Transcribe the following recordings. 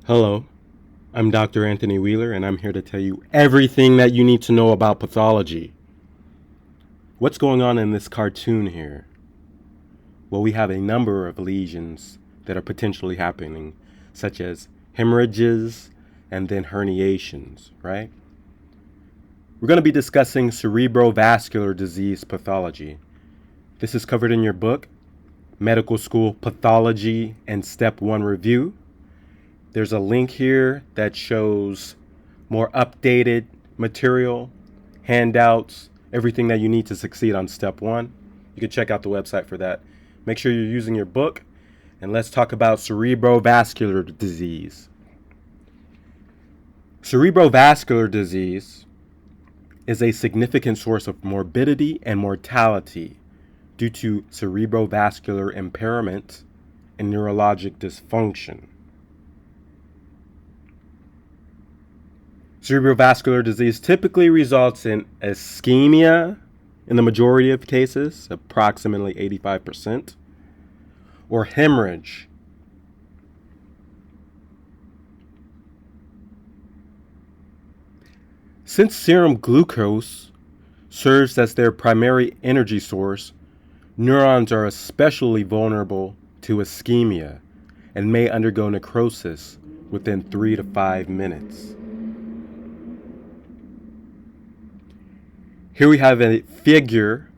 Hello, I'm Dr. Anthony Wheeler, and I'm here to tell you everything that you need to know about pathology. What's going on in this cartoon here? Well, we have a number of lesions that are potentially happening, such as hemorrhages and then herniations, right? We're going to be discussing cerebrovascular disease pathology. This is covered in your book, Medical School Pathology and Step 1 Review. There's a link here that shows more updated material, handouts, everything that you need to succeed on step 1. You can check out the website for that. Make sure you're using your book, and let's talk about cerebrovascular disease. Cerebrovascular disease is a significant source of morbidity and mortality due to cerebrovascular impairment and neurologic dysfunction. Cerebrovascular disease typically results in ischemia in the majority of cases, approximately 85%, or hemorrhage. Since serum glucose serves as their primary energy source, neurons are especially vulnerable to ischemia and may undergo necrosis within 3 to 5 minutes. Here we have a figure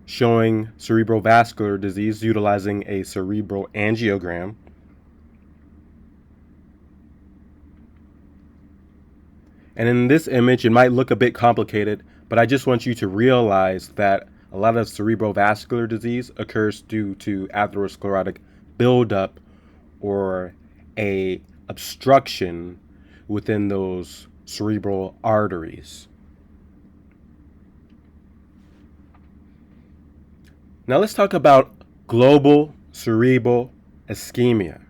showing cerebrovascular disease utilizing a cerebral angiogram. And in this image, it might look a bit complicated, but I just want you to realize that a lot of cerebrovascular disease occurs due to atherosclerotic buildup or a obstruction within those cerebral arteries. Now let's talk about global cerebral ischemia.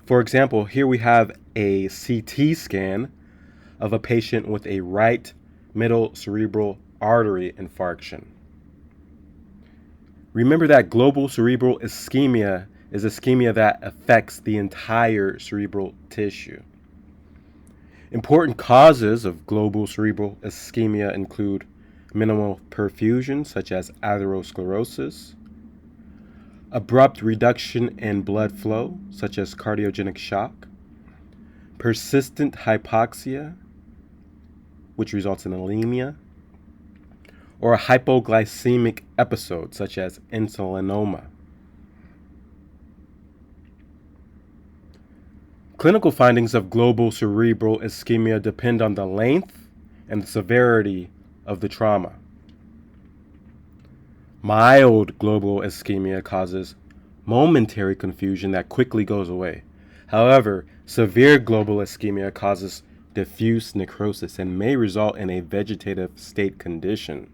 For example, here we have a CT scan of a patient with a right middle cerebral artery infarction. Remember that global cerebral ischemia is ischemia that affects the entire cerebral tissue. Important causes of global cerebral ischemia include minimal perfusion, such as atherosclerosis, abrupt reduction in blood flow, such as cardiogenic shock, persistent hypoxia, which results in anemia, or a hypoglycemic episode, such as insulinoma. Clinical findings of global cerebral ischemia depend on the length and the severity of the trauma. Mild global ischemia causes momentary confusion that quickly goes away. However, severe global ischemia causes diffuse necrosis and may result in a vegetative state condition.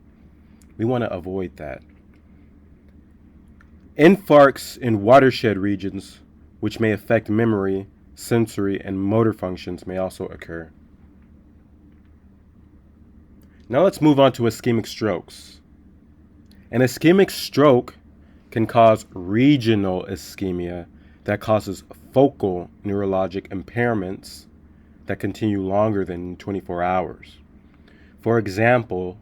We want to avoid that. Infarcts in watershed regions, which may affect memory, sensory, and motor functions, may also occur. Now let's move on to ischemic strokes. An ischemic stroke can cause regional ischemia that causes focal neurologic impairments that continue longer than 24 hours. For example,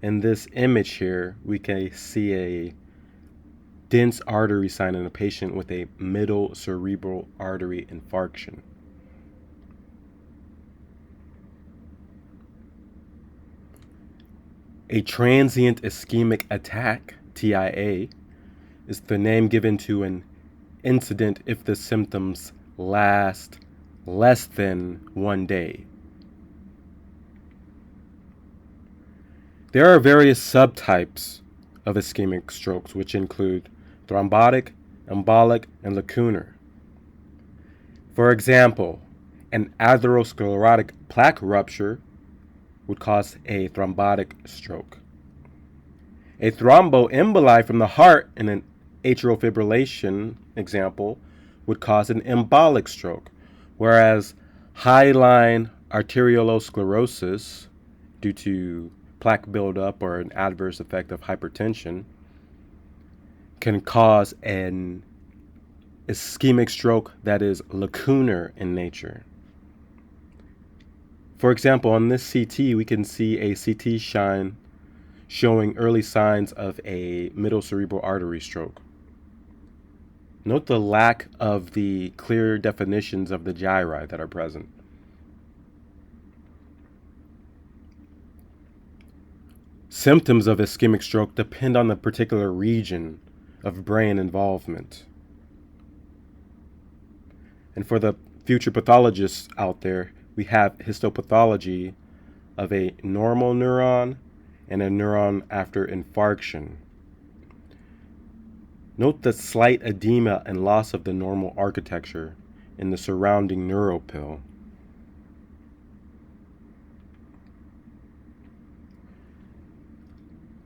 in this image here, we can see a dense artery sign in a patient with a middle cerebral artery infarction. A transient ischemic attack, TIA, is the name given to an incident if the symptoms last less than 1 day. There are various subtypes of ischemic strokes, which include thrombotic, embolic, and lacunar. For example, an atherosclerotic plaque rupture would cause a thrombotic stroke. A thromboemboli from the heart in an atrial fibrillation example would cause an embolic stroke, whereas high-line arteriolosclerosis due to plaque buildup or an adverse effect of hypertension can cause an ischemic stroke that is lacunar in nature. For example, on this CT, we can see a CT showing early signs of a middle cerebral artery stroke. Note the lack of the clear definitions of the gyri that are present. Symptoms of ischemic stroke depend on the particular region of brain involvement. And for the future pathologists out there, we have histopathology of a normal neuron and a neuron after infarction. Note the slight edema and loss of the normal architecture in the surrounding neuropil.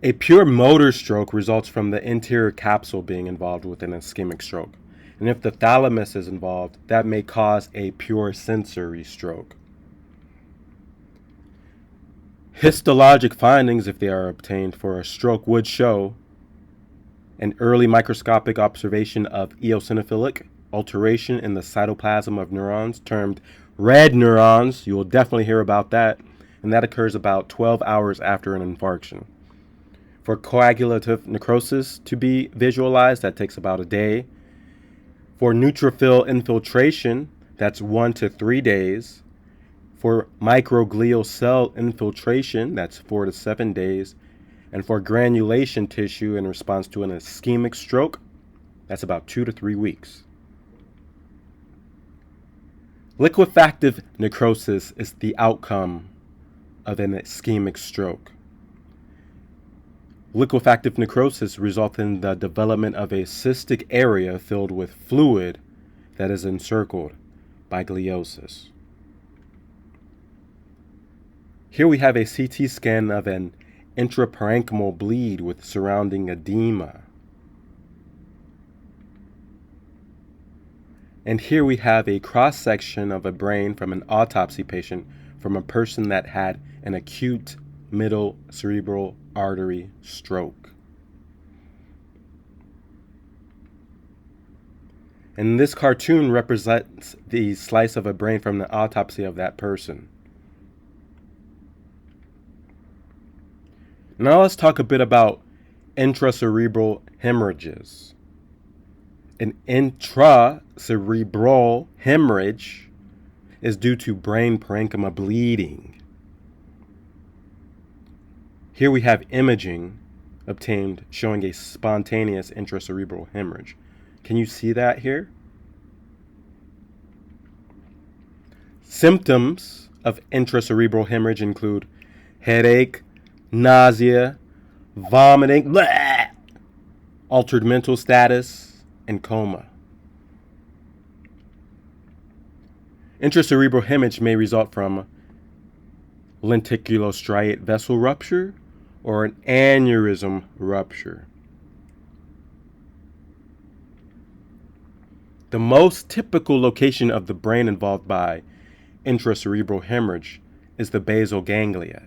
A pure motor stroke results from the anterior capsule being involved with an ischemic stroke. And if the thalamus is involved, that may cause a pure sensory stroke. Histologic findings, if they are obtained for a stroke, would show an early microscopic observation of eosinophilic alteration in the cytoplasm of neurons, termed red neurons. You will definitely hear about that. And that occurs about 12 hours after an infarction. For coagulative necrosis to be visualized, that takes about a day. For neutrophil infiltration, that's 1 to 3 days. For microglial cell infiltration, that's 4 to 7 days. And for granulation tissue in response to an ischemic stroke, that's about 2 to 3 weeks. Liquefactive necrosis is the outcome of an ischemic stroke. Liquefactive necrosis results in the development of a cystic area filled with fluid that is encircled by gliosis. Here we have a CT scan of an intraparenchymal bleed with surrounding edema. And here we have a cross-section of a brain from an autopsy patient from a person that had an acute middle cerebral artery stroke. And this cartoon represents the slice of a brain from the autopsy of that person. Now let's talk a bit about intracerebral hemorrhages. An intracerebral hemorrhage is due to brain parenchyma bleeding. Here we have imaging obtained showing a spontaneous intracerebral hemorrhage. Can you see that here? Symptoms of intracerebral hemorrhage include headache, nausea, vomiting, bleh, altered mental status, and coma. Intracerebral hemorrhage may result from lenticulostriate vessel rupture or an aneurysm rupture. The most typical location of the brain involved by intracerebral hemorrhage is the basal ganglia.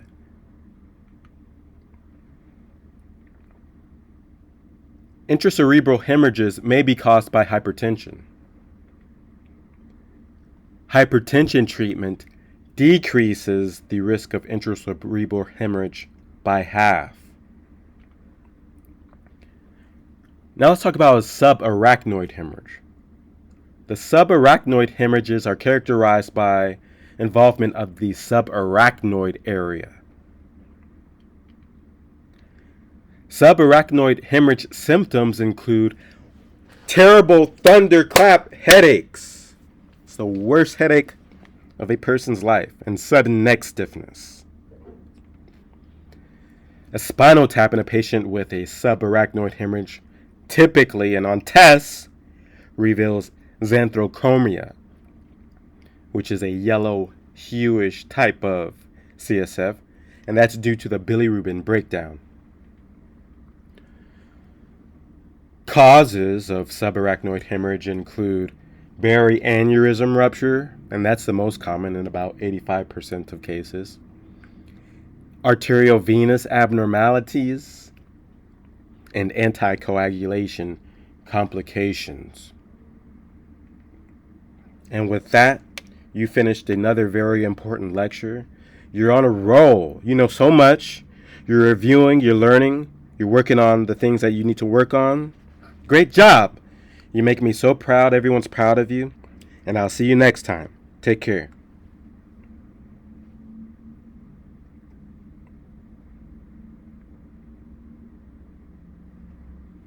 Intracerebral hemorrhages may be caused by hypertension. Hypertension treatment decreases the risk of intracerebral hemorrhage by half. Now let's talk about a subarachnoid hemorrhage. The subarachnoid hemorrhages are characterized by involvement of the subarachnoid area. Subarachnoid hemorrhage symptoms include terrible thunderclap headaches. It's the worst headache of a person's life, and sudden neck stiffness. A spinal tap in a patient with a subarachnoid hemorrhage typically and on tests reveals xanthochromia, which is a yellow hueish type of CSF, and that's due to the bilirubin breakdown. Causes of subarachnoid hemorrhage include Berry aneurysm rupture, and that's the most common in about 85% of cases. Arteriovenous abnormalities and anticoagulation complications. And with that, you finished another very important lecture. You're on a roll. You know so much. You're reviewing, you're learning, you're working on the things that you need to work on. Great job. You make me so proud. Everyone's proud of you. And I'll see you next time. Take care.